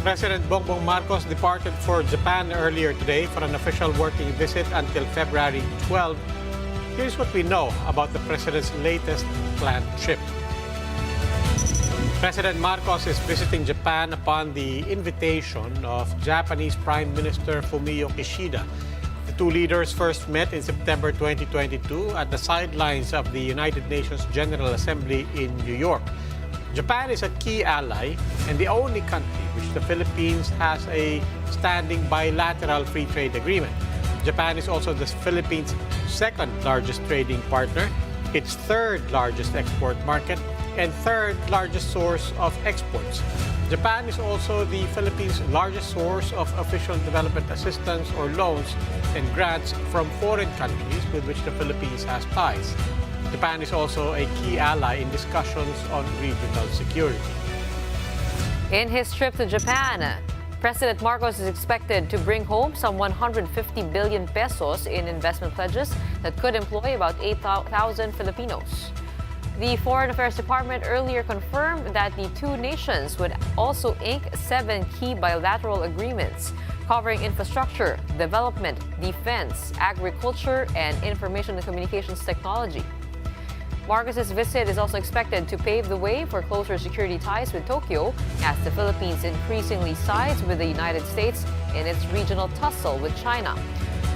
President Bongbong Marcos departed for Japan earlier today for an official working visit until February 12. Here's what we know about the president's latest planned trip. President Marcos is visiting Japan upon the invitation of Japanese Prime Minister Fumio Kishida. The two leaders first met in September 2022 at the sidelines of the United Nations General Assembly in New York. Japan is a key ally and the only country which the Philippines has a standing bilateral free trade agreement. Japan is also the Philippines' second largest trading partner, its third largest export market, and third largest source of exports. Japan is also the Philippines' largest source of official development assistance or loans and grants from foreign countries with which the Philippines has ties. Japan is also a key ally in discussions on regional security. In his trip to Japan, President Marcos is expected to bring home some 150 billion pesos in investment pledges that could employ about 8,000 Filipinos. The Foreign Affairs Department earlier confirmed that the two nations would also ink 7 key bilateral agreements covering infrastructure, development, defense, agriculture, and information and communications technology. Marcos's visit is also expected to pave the way for closer security ties with Tokyo as the Philippines increasingly sides with the United States in its regional tussle with China.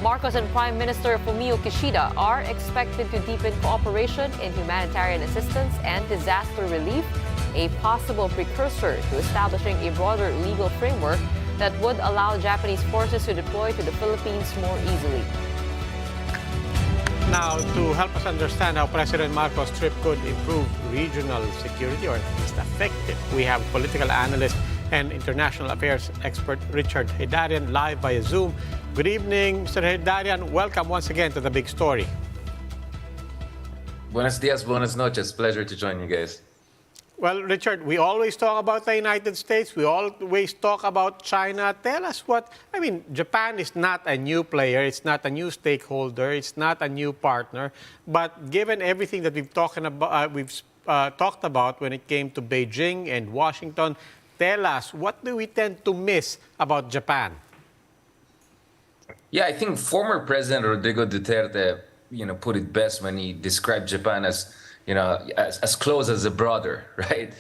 Marcos and Prime Minister Fumio Kishida are expected to deepen cooperation in humanitarian assistance and disaster relief, a possible precursor to establishing a broader legal framework that would allow Japanese forces to deploy to the Philippines more easily. Now, to help us understand how President Marcos' trip could improve regional security, or at least affect it, we have political analyst and international affairs expert Richard Heydarian live via Zoom. Good evening, Mr. Heydarian. Welcome once again to The Big Story. Buenos dias, buenas noches. Pleasure to join you guys. Well, Richard, we always talk about the United States. We always talk about China. Tell us Japan is not a new player. It's not a new stakeholder. It's not a new partner. But given everything that we've talked about when it came to Beijing and Washington, tell us, what do we tend to miss about Japan? Yeah, I think former President Rodrigo Duterte, put it best when he described Japan as, as close as a brother, right?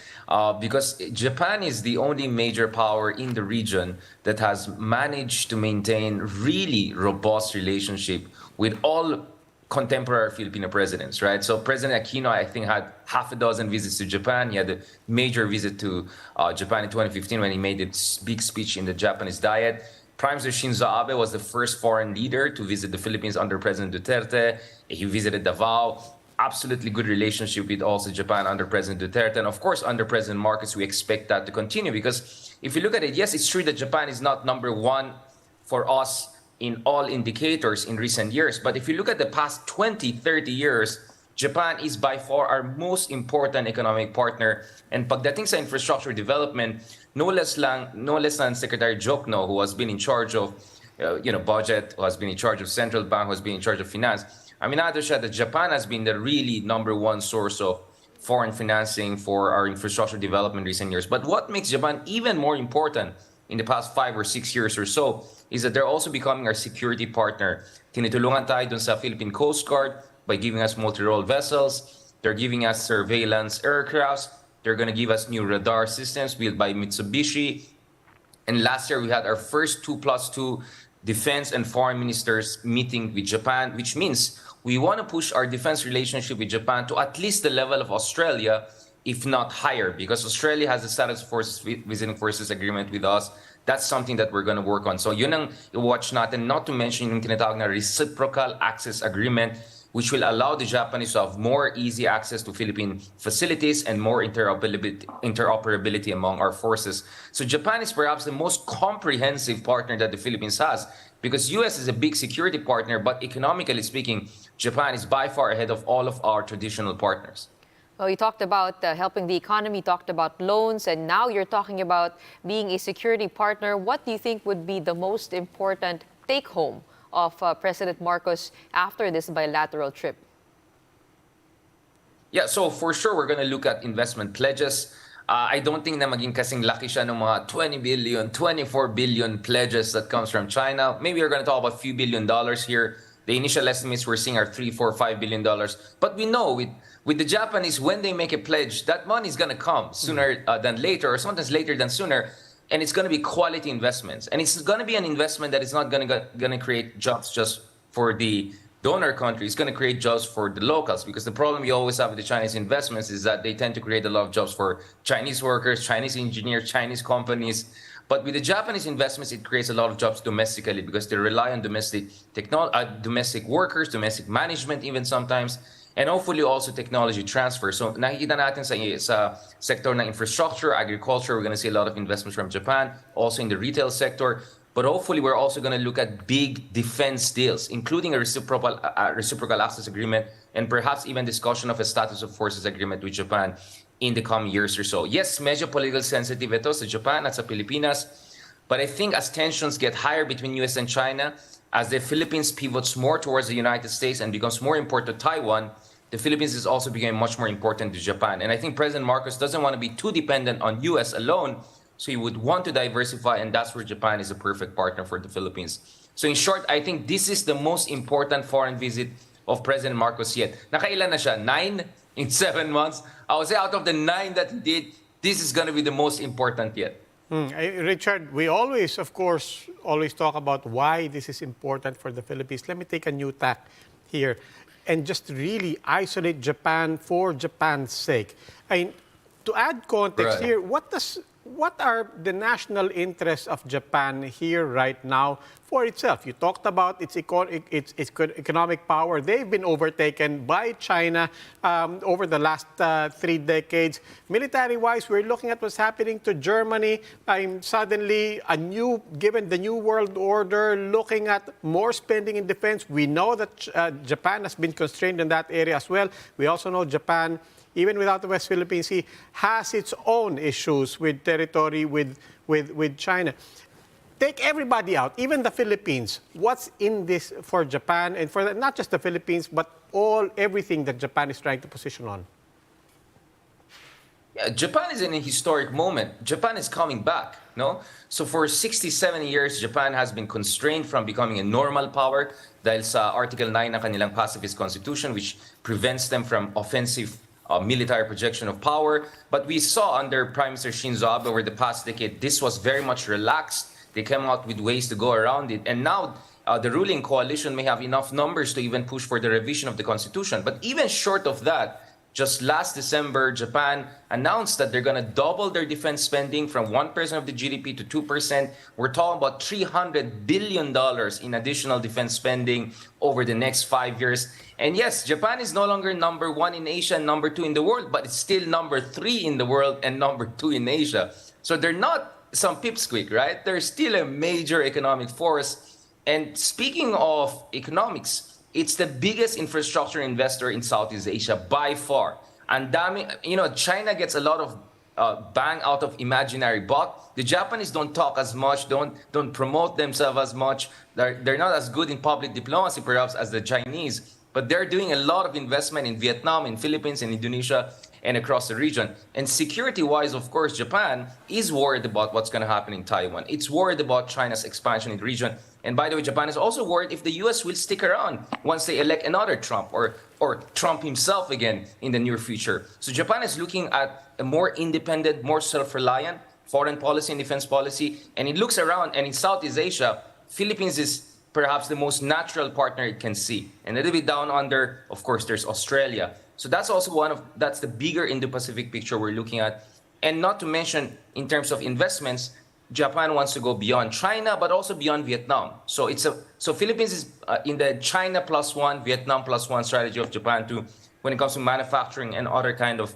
Because Japan is the only major power in the region that has managed to maintain really robust relationship with all contemporary Filipino presidents, right? So President Aquino, I think, had half a dozen visits to Japan. He had a major visit to Japan in 2015 when he made a big speech in the Japanese Diet. Prime Minister Shinzo Abe was the first foreign leader to visit the Philippines under President Duterte. He visited Davao. Absolutely good relationship with also Japan under President Duterte. And of course, under President Marcos, we expect that to continue. Because if you look at it, yes, it's true that Japan is not number one for us in all indicators in recent years. But if you look at the past 20, 30 years, Japan is by far our most important economic partner. And pagdating sa infrastructure development, no less than Secretary Jokno, who has been in charge of budget, who has been in charge of central bank, who has been in charge of finance, aminado siya that Japan has been the really number one source of foreign financing for our infrastructure development in recent years. But what makes Japan even more important in the past 5 or 6 years or so is that they're also becoming our security partner. Tinutulungan tayo dun sa Philippine Coast Guard by giving us multi-role vessels. They're giving us surveillance aircrafts. They're going to give us new radar systems built by Mitsubishi. And last year, we had our first 2+2 defense and foreign ministers meeting with Japan, which means we want to push our defense relationship with Japan to at least the level of Australia, if not higher, because Australia has the status forces visiting forces agreement with us. That's something that we're going to work on. So yun ang i-watch natin, not to mention yung tinatawag na reciprocal access agreement, which will allow the Japanese to have more easy access to Philippine facilities and more interoperability among our forces. So Japan is perhaps the most comprehensive partner that the Philippines has, because US is a big security partner, but economically speaking, Japan is by far ahead of all of our traditional partners. Well, you talked about helping the economy, talked about loans, and now you're talking about being a security partner. What do you think would be the most important take-home of President Marcos after this bilateral trip? Yeah, so for sure, we're going to look at investment pledges. I don't think na maging kasing laki siya ng mga 20 billion, 24 billion pledges that comes from China. Maybe we're going to talk about a few $billion here. The initial estimates we're seeing are $3, $4, $5 billion. But we know with the Japanese, when they make a pledge, that money is going to come sooner than later, or sometimes later than sooner. And it's going to be quality investments. And it's going to be an investment that is not going to create jobs just for the donor country. It's going to create jobs for the locals, because the problem you always have with the Chinese investments is that they tend to create a lot of jobs for Chinese workers, Chinese engineers, Chinese companies. But with the Japanese investments, it creates a lot of jobs domestically, because they rely on domestic workers, domestic management even sometimes, and hopefully also technology transfer. So nakikita natin sa sector ng infrastructure, agriculture, we're going to see a lot of investments from Japan, also in the retail sector. But hopefully, we're also going to look at big defense deals, including a reciprocal access agreement, and perhaps even discussion of a status of forces agreement with Japan in the coming years or so. Yes, medyo political sensitive ito sa Japan at sa Pilipinas, but I think as tensions get higher between US and China, as the Philippines pivots more towards the United States and becomes more important to Taiwan, the Philippines is also becoming much more important to Japan. And I think President Marcos doesn't want to be too dependent on US alone, so you would want to diversify, and that's where Japan is a perfect partner for the Philippines. So in short, I think this is the most important foreign visit of President Marcos yet. Nakailan na siya? 9 in 7 months? I would say out of the 9 that he did, this is going to be the most important yet. Richard, we always, of course, talk about why this is important for the Philippines. Let me take a new tack here and just really isolate Japan for Japan's sake. To add context here, what are the national interests of Japan here right now for itself? You talked about its economic power. They've been overtaken by China over the last 3 decades. Military-wise, we're looking at what's happening to Germany. Suddenly, given the new world order, looking at more spending in defense. We know that Japan has been constrained in that area as well. We also know Japan, even without the West Philippine Sea, has its own issues with territory with China. Take everybody out, even the Philippines. What's in this for Japan, and for not just the Philippines, but everything that Japan is trying to position on? Yeah, Japan is in a historic moment. Japan is coming back, no? So for 67 years, Japan has been constrained from becoming a normal power dahil sa Article 9 ng kanilang pacifist constitution, which prevents them from offensive military projection of power. But we saw under Prime Minister Shinzo Abe over the past decade, this was very much relaxed. They came out with ways to go around it. And now the ruling coalition may have enough numbers to even push for the revision of the constitution. But even short of that, just last December, Japan announced that they're going to double their defense spending from 1% of the GDP to 2%. We're talking about $300 billion in additional defense spending over the next 5 years. And yes, Japan is no longer number 1 in Asia and number 2 in the world, but it's still number 3 in the world and number 2 in Asia. So they're not some pipsqueak, right? They're still a major economic force. And speaking of economics, it's the biggest infrastructure investor in Southeast Asia by far. And China gets a lot of bang out of imaginary buck. The Japanese don't talk as much, don't promote themselves as much. They're not as good in public diplomacy perhaps as the Chinese, but they're doing a lot of investment in Vietnam, in Philippines, in Indonesia, and across the region. And security-wise, of course, Japan is worried about what's going to happen in Taiwan. It's worried about China's expansion in the region. And by the way, Japan is also worried if the U.S. will stick around once they elect another Trump or Trump himself again in the near future. So Japan is looking at a more independent, more self-reliant foreign policy and defense policy. And it looks around, and in Southeast Asia, Philippines is perhaps the most natural partner it can see. And a little bit down under, of course, there's Australia. So that's also that's the bigger Indo-Pacific picture we're looking at. And not to mention, in terms of investments, Japan wants to go beyond China, but also beyond Vietnam. So Philippines is in the China +1, Vietnam +1 strategy of Japan too, when it comes to manufacturing and other kind of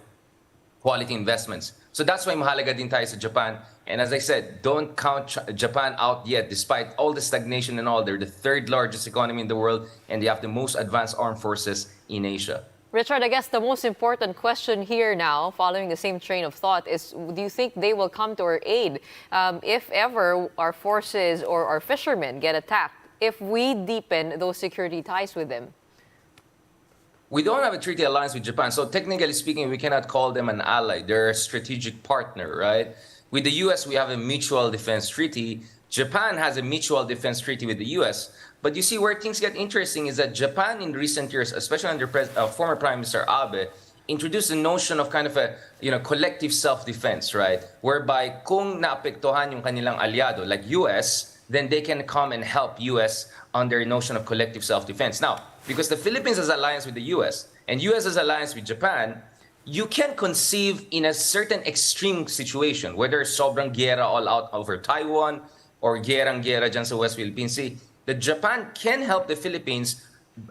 quality investments. So that's why mahalaga din tayo sa Japan. And as I said, don't count Japan out yet. Despite all the stagnation and all, they're the 3rd largest economy in the world, and they have the most advanced armed forces in Asia. Richard, I guess the most important question here now, following the same train of thought, is do you think they will come to our aid if ever our forces or our fishermen get attacked, if we deepen those security ties with them? we don't have a treaty alliance with Japan. So technically speaking, we cannot call them an ally. They're a strategic partner, right? With the US, we have a mutual defense treaty. Japan has a mutual defense treaty with the US. But you see, where things get interesting is that Japan in recent years, especially under former Prime Minister Abe, introduced the notion of kind of a collective self-defense, right? Whereby kung naapektuhan yung kanilang aliado, like US, then they can come and help US under a notion of collective self-defense. Now, because the Philippines has alliance with the US and US has alliance with Japan, you can conceive in a certain extreme situation, whether sobrang giyera all out over Taiwan or giyerang-giyera dyan sa West Philippine Sea, that Japan can help the Philippines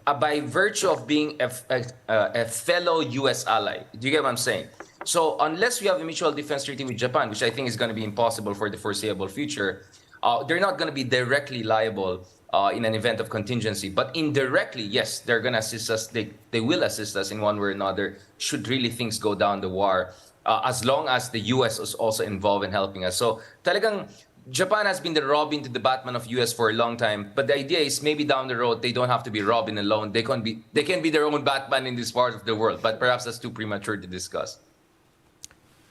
by virtue of being a fellow US ally. Do you get what I'm saying? So unless we have a mutual defense treaty with Japan, which I think is going to be impossible for the foreseeable future, they're not going to be directly liable in an event of contingency. But indirectly, yes, they're going to assist us. They will assist us in one way or another should really things go down the wire, as long as the US is also involved in helping us. So talagang Japan has been the Robin to the Batman of US for a long time, but the idea is maybe down the road they don't have to be Robin alone. They can be their own Batman in this part of the world, but perhaps that's too premature to discuss.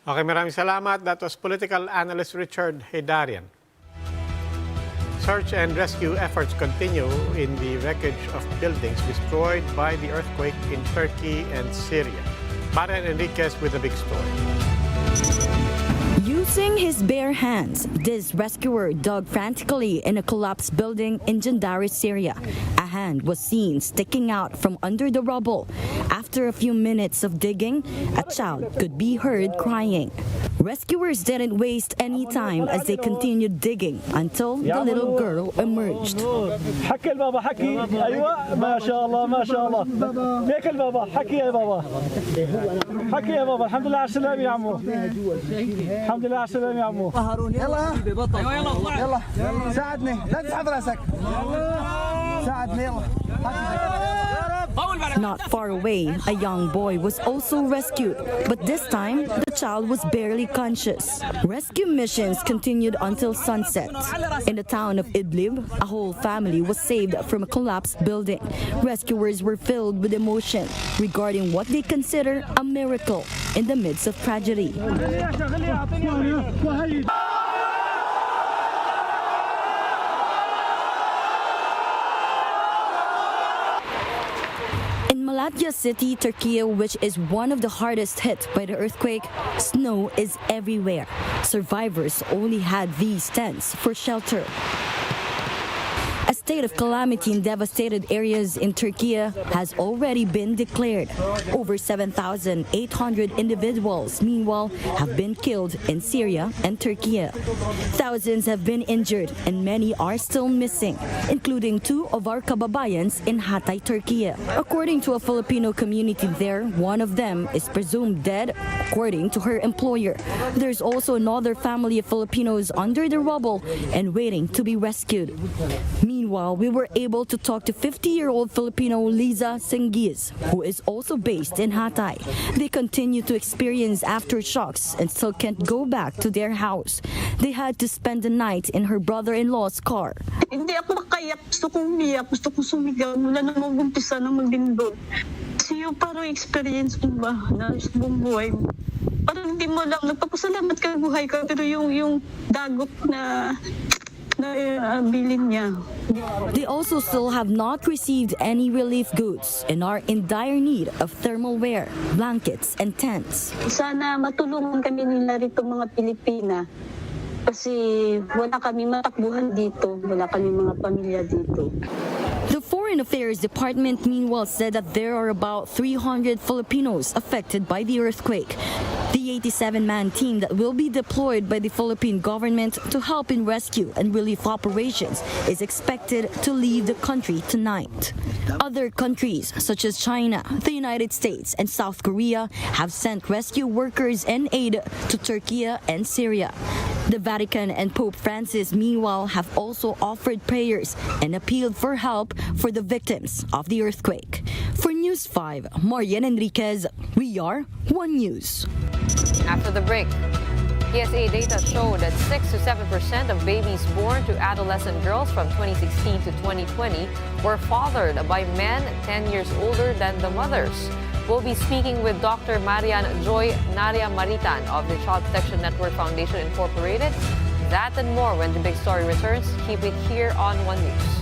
Okay, maraming salamat. That was political analyst Richard Heydarian. Search and rescue efforts continue in the wreckage of buildings destroyed by the earthquake in Turkey and Syria. Marian Enriquez with a big story. Using his bare hands, this rescuer dug frantically in a collapsed building in Jandari, Syria. A hand was seen sticking out from under the rubble. After a few minutes of digging, a child could be heard crying. Rescuers didn't waste any time as they continued digging until the little girl emerged. حكي البابا حكي ايوه ما شاء الله ما شاء الله ليك البابا حكي يا بابا حكي يا بابا الحمد لله على السلامه يا عمو الحمد لله على السلامه يا عمو يلا يلا ساعدني لا تسحب راسك ساعدني يلا Not far away, a young boy was also rescued, but this time the child was barely conscious. Rescue missions continued until sunset. In the town of Idlib, a whole family was saved from a collapsed building. Rescuers were filled with emotion regarding what they consider a miracle in the midst of tragedy. In Malatya City, Turkey, which is one of the hardest hit by the earthquake, snow is everywhere. Survivors only had these tents for shelter. A state of calamity in devastated areas in Turkey has already been declared. Over 7,800 individuals, meanwhile, have been killed in Syria and Turkey. Thousands have been injured and many are still missing, including two of our kababayans in Hatay, Turkey. According to a Filipino community there, one of them is presumed dead, according to her employer. There's also another family of Filipinos under the rubble and waiting to be rescued. Meanwhile, we were able to talk to 50-year-old Filipino Liza Sengiz, who is also based in Hatay. They continue to experience aftershocks and still can't go back to their house. They had to spend the night in her brother-in-law's car. Hindi ako makaya. Gusto kong umiyak. Gusto kong sumigaw. Mula na mag-umpisa na maglindol. Kasi yung parang experience mo ba na sa buong buhay mo. Parang hindi mo lang nagpapasalamat ka buhay ka. Pero yung dagok na bilin niya. They also still have not received any relief goods and are in dire need of thermal wear, blankets, and tents. Sana matulungan kami nila rito mga Pilipina. Kasi wala kami matakbuhan dito. Wala kami mga pamilya dito. The Foreign Affairs Department meanwhile said that there are about 300 Filipinos affected by the earthquake. The 87-man team that will be deployed by the Philippine government to help in rescue and relief operations is expected to leave the country tonight. Other countries such as China, the United States, and South Korea have sent rescue workers and aid to Turkey and Syria. The Vatican and Pope Francis, meanwhile, have also offered prayers and appealed for help for the victims of the earthquake. For News 5, Marian Enriquez, we are One News. After the break. PSA data show that 6 to 7% of babies born to adolescent girls from 2016 to 2020 were fathered by men 10 years older than the mothers. We'll be speaking with Dr. Marian Joy Naria-Maritan of the Child Protection Network Foundation Incorporated. That and more when the big story returns. Keep it here on One News.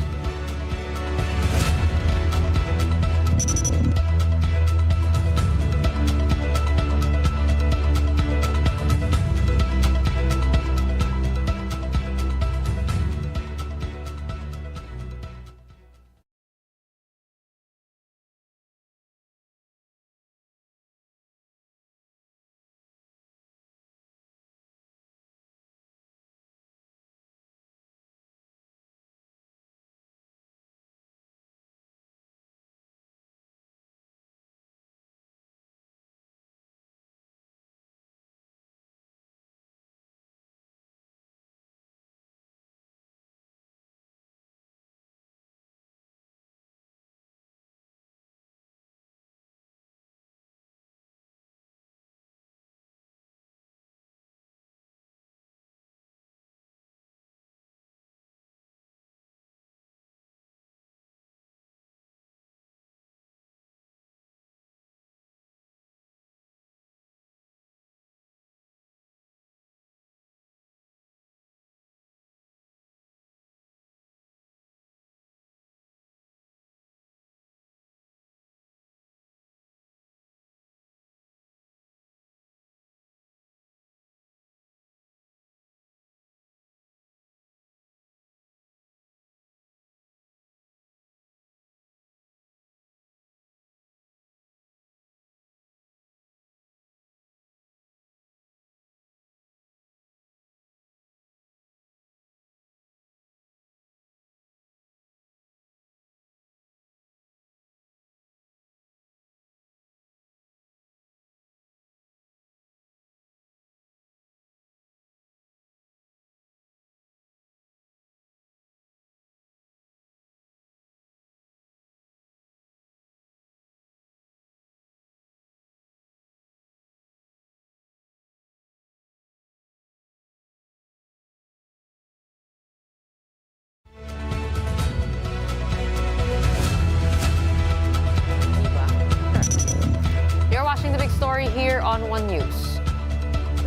You're watching the big story here on One News.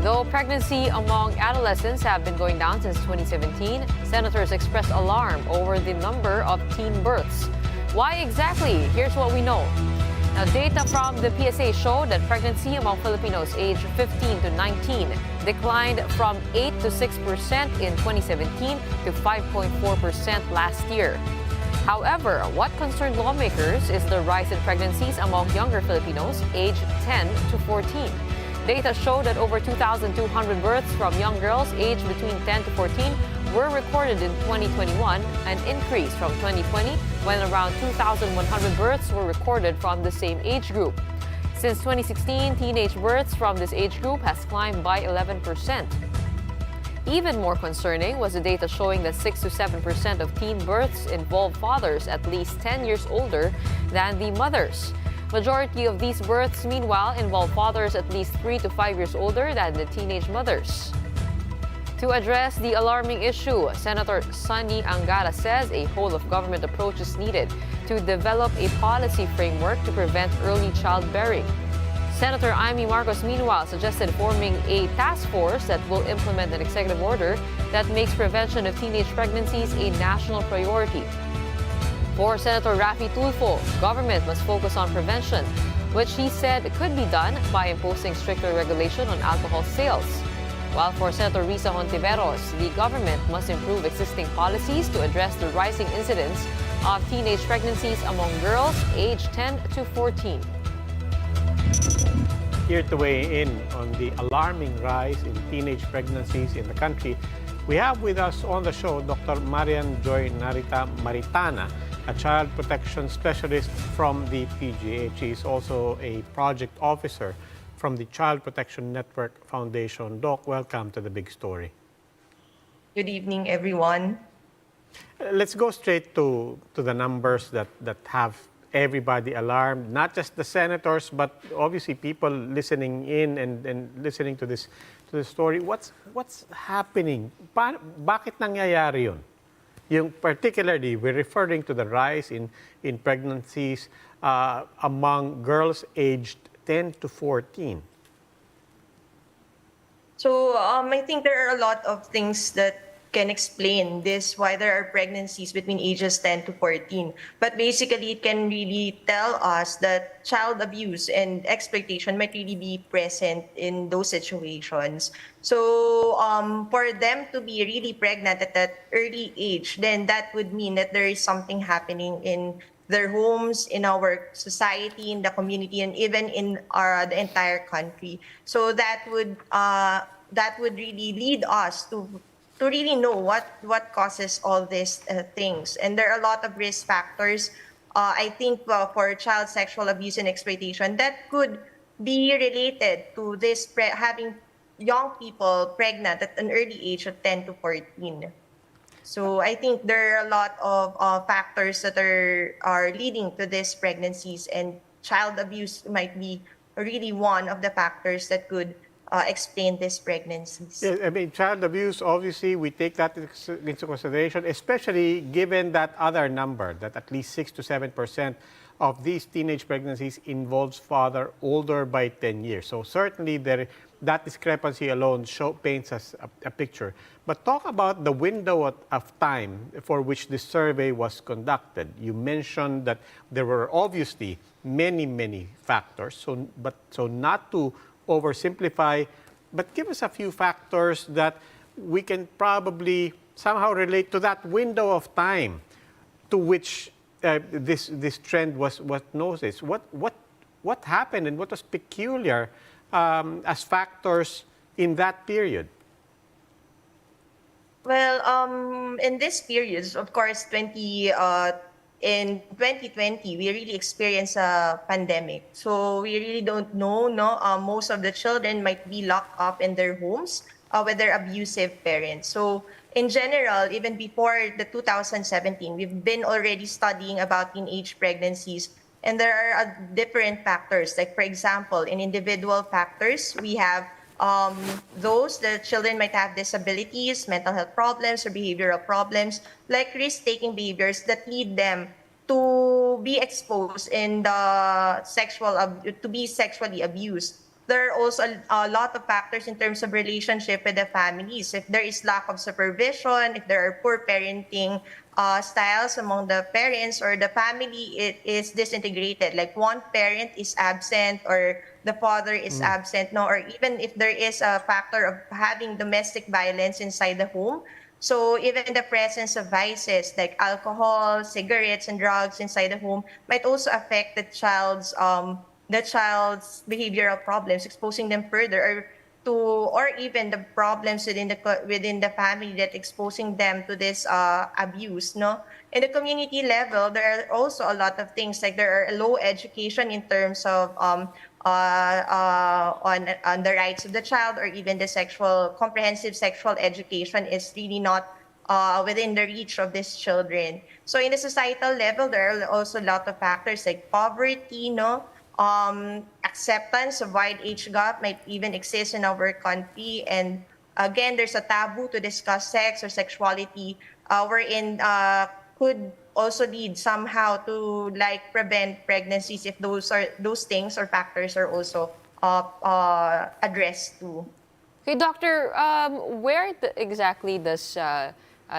Though pregnancy among adolescents have been going down since 2017, senators expressed alarm over the number of teen births. Why exactly? Here's what we know. Now, data from the PSA show that pregnancy among Filipinos aged 15 to 19 declined from 8 to 6% in 2017 to 5.4% last year. However, what concerned lawmakers is the rise in pregnancies among younger Filipinos aged 10 to 14. Data show that over 2,200 births from young girls aged between 10 to 14 were recorded in 2021, an increase from 2020 when around 2,100 births were recorded from the same age group. Since 2016, teenage births from this age group has climbed by 11%. Even more concerning was the data showing that 6 to 7% of teen births involve fathers at least 10 years older than the mothers. Majority of these births, meanwhile, involve fathers at least 3 to 5 years older than the teenage mothers. To address the alarming issue, Senator Sonny Angara says a whole-of-government approach is needed to develop a policy framework to prevent early childbearing. Senator Amy Marcos, meanwhile, suggested forming a task force that will implement an executive order that makes prevention of teenage pregnancies a national priority. For Senator Raffy Tulfo, government must focus on prevention, which he said could be done by imposing stricter regulation on alcohol sales. While for Senator Risa Hontiveros, the government must improve existing policies to address the rising incidence of teenage pregnancies among girls aged 10 to 14. Here to weigh in on the alarming rise in teenage pregnancies in the country, we have with us on the show Dr. Marian Joy Naria-Maritan, a child protection specialist from the PGH. She is also a project officer from the Child Protection Network Foundation. Doc, welcome to the big story. Good evening, everyone. Let's go straight to the numbers that have everybody alarmed, not just the senators, but obviously people listening in and listening to this to the story. What's happening? Bakit nangyayari yun? Yung particularly, we're referring to the rise in pregnancies among girls aged 10 to 14. So I think there are a lot of things that can explain this, why there are pregnancies between ages 10 to 14. But basically, it can really tell us that child abuse and exploitation might really be present in those situations. So for them to be really pregnant at that early age, then that would mean that there is something happening in their homes, in our society, in the community, and even in the entire country. So that would really lead us to really know what causes all these things. And there are a lot of risk factors, I think, for child sexual abuse and exploitation that could be related to this having young people pregnant at an early age of 10 to 14. So I think there are a lot of factors that are leading to these pregnancies, and child abuse might be really one of the factors that could explain these pregnancies. Yeah, I mean, child abuse, obviously, we take that into consideration, especially given that other number, that at least 6 to 7% of these teenage pregnancies involves father older by 10 years. So certainly that discrepancy alone paints us a picture. But talk about the window of time for which this survey was conducted. You mentioned that there were obviously many factors, so not to oversimplify, but give us a few factors that we can probably somehow relate to that window of time to which this trend was noticed. What happened and what was peculiar as factors in that period? Well, in this period, of course, in 2020, we really experienced a pandemic. So we really don't know, most of the children might be locked up in their homes with their abusive parents. So in general, even before the 2017, we've been already studying about teenage pregnancies. And there are different factors. Like, for example, in individual factors, we have the children might have disabilities, mental health problems, or behavioral problems, like risk-taking behaviors that lead them to be exposed in to be sexually abused. There are also a lot of factors in terms of relationship with the families. If there is lack of supervision, if there are poor parenting styles among the parents, or the family is disintegrated, like one parent is absent or the father is absent, or even if there is a factor of having domestic violence inside the home. So even the presence of vices like alcohol, cigarettes, and drugs inside the home might also affect the child's behavioral problems, exposing them further, or even the problems within the family that exposing them to this abuse. In the community level, there are also a lot of things, like there are low education in terms of on the rights of the child, or even the comprehensive sexual education is really not within the reach of these children. So in the societal level, there are also a lot of factors like poverty, acceptance of wide age gap might even exist in our country. And again, there's a taboo to discuss sex or sexuality, wherein could also lead somehow to prevent pregnancies if those things or factors are also addressed too. Okay, doctor, where exactly does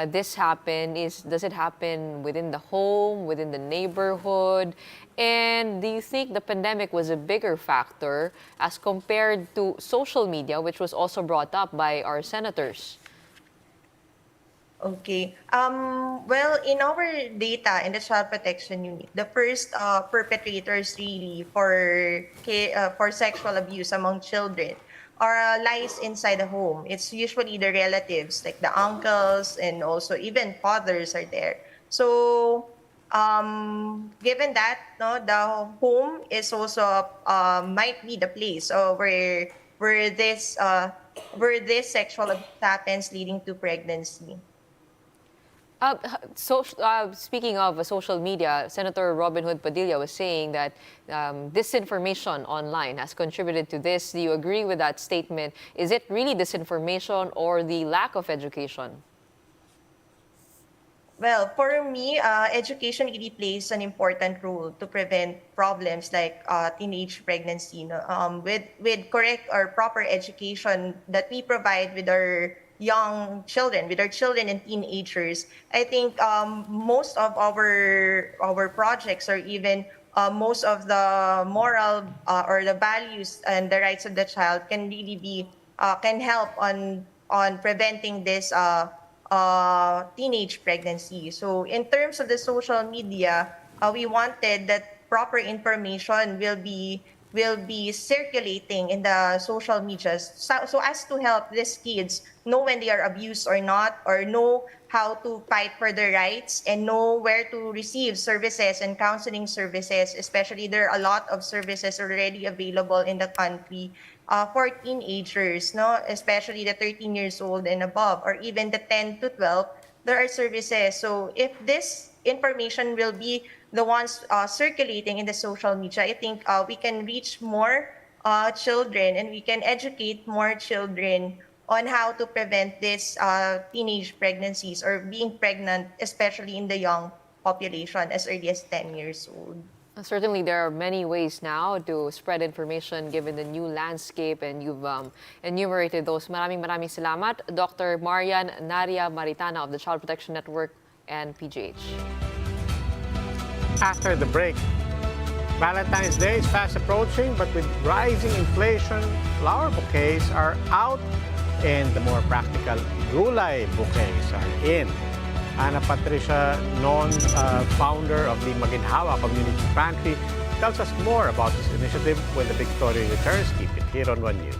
this happen? Does it happen within the home, within the neighborhood? And do you think the pandemic was a bigger factor as compared to social media, which was also brought up by our senators? Okay. Well, in our data in the Child Protection Unit, the first perpetrators really for sexual abuse among children lies inside the home. It's usually the relatives, like the uncles, and also even fathers are there. So, given that, the home is also might be the place where this sexual abuse happens, leading to pregnancy. Speaking of social media, Senator Robin Hood Padilla was saying that disinformation online has contributed to this. Do you agree with that statement? Is it really disinformation or the lack of education? Well, for me, education really plays an important role to prevent problems like teenage pregnancy. No? With correct or proper education that we provide with our young children, with our children and teenagers, I think most of our projects, or even most of the moral or the values and the rights of the child, can really be can help on preventing this teenage pregnancy. So in terms of the social media, we wanted that proper information will be circulating in the social media, so as to help these kids know when they are abused or not, or know how to fight for their rights, and know where to receive services and counseling services. Especially, there are a lot of services already available in the country for teenagers, no? Especially the 13 years old and above, or even the 10 to 12, there are services. So if this information will be the ones circulating in the social media, I think we can reach more children, and we can educate more children on how to prevent this teenage pregnancies or being pregnant, especially in the young population as early as 10 years old. Certainly, there are many ways now to spread information given the new landscape, and you've enumerated those. Maraming salamat, Dr. Marian Naria Maritana of the Child Protection Network and PGH. After the break, Valentine's Day is fast approaching, but with rising inflation, flower bouquets are out and the more practical gulay bouquets are in. Ana Patricia Non, founder of the Maginhawa Community Pantry, tells us more about this initiative when the big story returns. Keep it here on One News.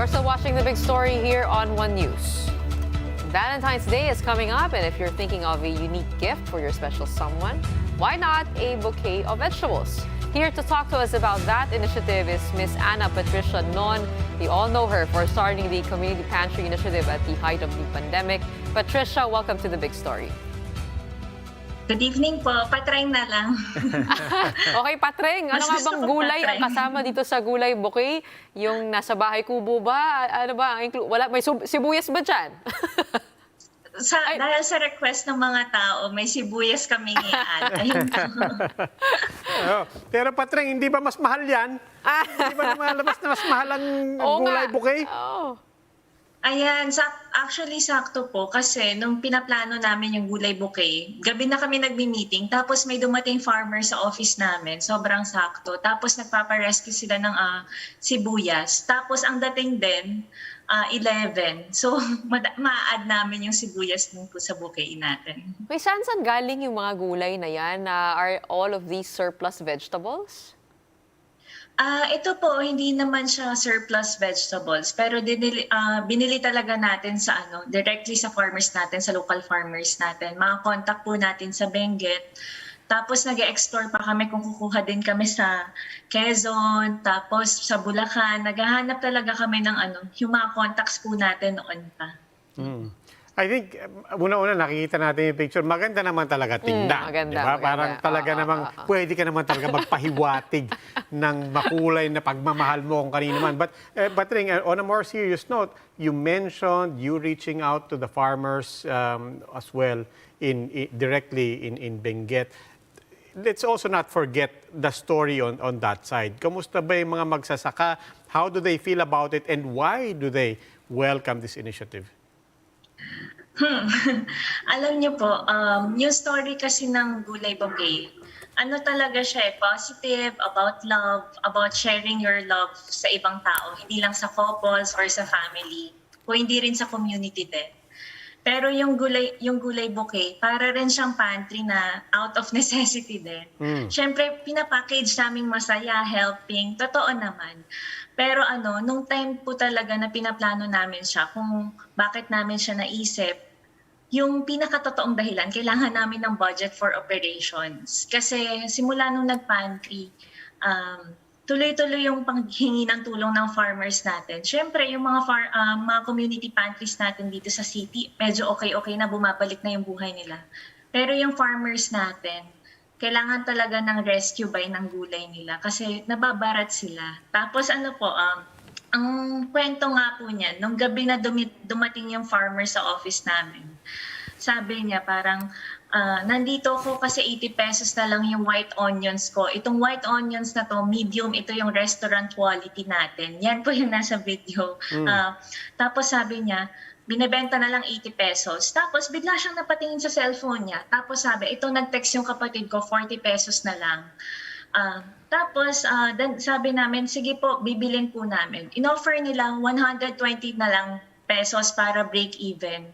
You're still watching The Big Story here on One News. Valentine's Day is coming up, and if you're thinking of a unique gift for your special someone, why not a bouquet of vegetables? Here to talk to us about that initiative is Miss Ana Patricia Non. We all know her for starting the Community Pantry initiative at the height of the pandemic. Patricia, welcome to The Big Story. Good evening po. Patreng na lang. Okay, Patreng, ano Mas nga gusto bang ko gulay ang Patreng. kasama dito sa gulay bouquet? Yung nasa bahay kubo ba? Ano ba? Wala, may sibuyas ba dyan? Dahil sa request ng mga tao, may sibuyas kaming i-add. Ayun po. Oh, pero Patreng, hindi ba mas mahal yan? Hindi ba lumalabas na mas mahal ang Oo gulay nga. bouquet? Oo. Ayan, actually sakto po kasi nung pinaplano namin yung gulay bouquet, gabi na kami nagmi-meeting tapos may dumating farmer sa office namin, sobrang sakto. Tapos nagpaparescue sila ng sibuyas. Tapos ang dating din, 11. So ma-add namin yung sibuyas dun po sa bouquet natin. May saan galing yung mga gulay na yan? Are all of these surplus vegetables? Ito po, hindi naman siya surplus vegetables, pero binili talaga natin sa directly sa farmers natin, sa local farmers natin. Mga contact po natin sa Benguet. Tapos nag-explore pa kami kung kukuha din kami sa Quezon, tapos sa Bulacan. Naghahanap talaga kami ng yung mga contacts po natin noon pa. I think, una-una nakikita natin yung picture, maganda naman talaga tingnan. Maganda, diba? maganda. Parang talaga namang pwede ka naman talaga magpahiwatig ng makulay na pagmamahal mo kung kanino man. But Ring, on a more serious note, you mentioned you reaching out to the farmers as well directly in Benguet. Let's also not forget the story on that side. Kamusta ba yung mga magsasaka? How do they feel about it? And why do they welcome this initiative? Alam niyo po, yung story kasi ng Gulay Bouquet, talaga siya positive, about love, about sharing your love sa ibang tao, hindi lang sa couples or sa family, o hindi rin sa community din. Pero yung gulay bouquet, para rin siyang pantry na out of necessity din. Siyempre, pinapackage naming masaya, helping, totoo naman. Pero nung time po talaga na pinaplano namin siya, kung bakit namin siya naisip, yung pinakatotoong dahilan, kailangan namin ng budget for operations. Kasi simula nung nag-pantry, tuloy-tuloy yung panghingi ng tulong ng farmers natin. Siyempre, yung mga community pantries natin dito sa city, medyo okay-okay na, bumabalik na yung buhay nila. Pero yung farmers natin, kailangan talaga ng rescue buy ng gulay nila kasi nababarat sila. Tapos ang kwento nga po niyan, nung gabi na dumating yung farmer sa office namin, sabi niya parang, nandito ko kasi 80 pesos na lang yung white onions ko. Itong white onions na to, medium, ito yung restaurant quality natin. Yan po yung nasa video. Tapos sabi niya, binebenta na lang 80 pesos. Tapos bigla siyang napatingin sa cellphone niya. Tapos ito nag-text yung kapatid ko, 40 pesos na lang. Tapos sabi namin, sige po, bibilin po namin. In-offer nila 120 na lang pesos para break even.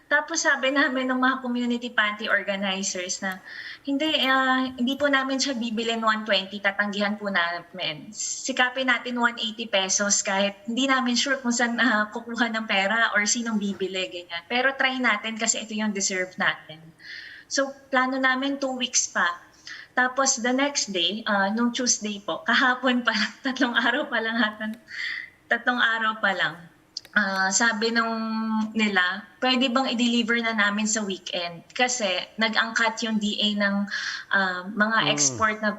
Tapos sabi namin ng mga community pantry organizers na hindi po namin siya bibilin 120, tatanggihan po namin. Sikapin natin 180 pesos kahit hindi namin sure kung saan kukuha ng pera or sinong bibili, ganyan. Pero try natin kasi ito yung deserve natin. So plano namin 2 weeks pa. Tapos the next day, nung Tuesday po, kahapon pa lang, 3 araw pa lang. Sabi nung nila, pwede bang i-deliver na namin sa weekend? Kasi nag-angkat yung DA ng mga export na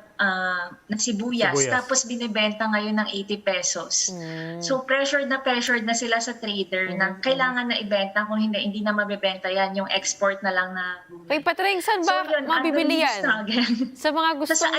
sibuyas. Tapos binibenta ngayon ng 80 pesos. So pressured na sila sa trader na kailangan na ibenta. Kung hindi na mabibenta yan. Yung export na lang na gulay. Wait, Patring, saan ba mabibili yan? Sa mga gustong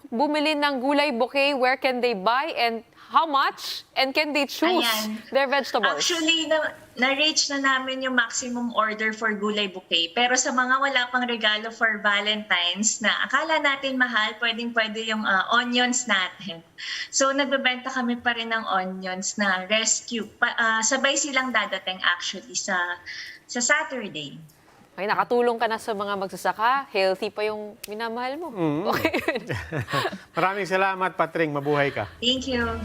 bumili ng gulay bouquet, where can they buy and how much? And can they choose their vegetables? Actually, na-reach na namin yung maximum order for gulay bouquet. Pero sa mga wala pang regalo for Valentine's na akala natin mahal, pwedeng-pwede yung onions natin. So, nagbebenta kami pa rin ng onions na rescue. Sabay silang dadating actually sa Saturday. Ay, nakatulong ka na sa mga magsasaka. Healthy pa yung minamahal mo. Okay. Maraming salamat, Patring. Mabuhay ka. Thank you.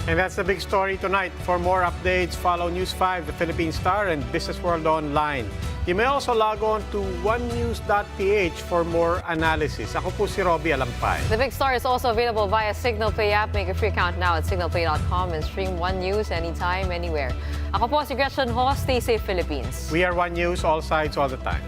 And that's the big story tonight. For more updates, follow News 5, The Philippine Star, and Business World Online. You may also log on to onenews.ph for more analysis. Ako po si Robbie Alampay. The Big Star is also available via Signal Pay app. Make a free account now at signalpay.com and stream One News anytime, anywhere. Ako po si Gretchen Ho. Stay safe, Philippines. We are One News, all sides, all the time.